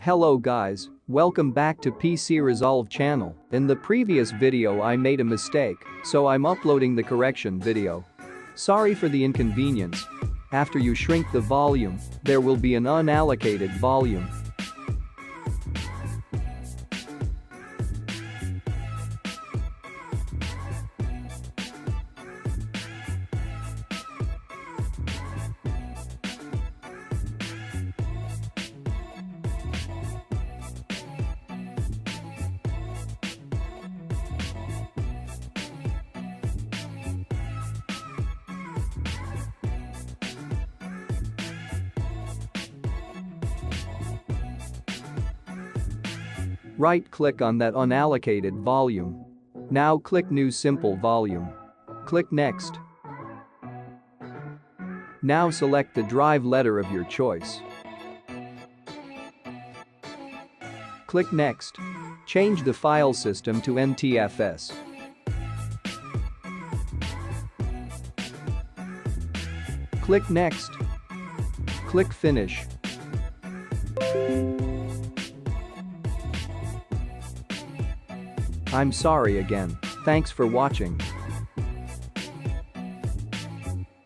Hello guys, welcome back to PC Resolve channel. In the previous video I made a mistake, so I'm uploading the correction video. Sorry for the inconvenience. After you shrink the volume, there will be an unallocated volume. Right-click on that unallocated volume. Now click New Simple Volume. Click Next. Now select the drive letter of your choice. Click Next. Change the file system to NTFS. Click Next. Click Finish. I'm sorry again. Thanks for watching.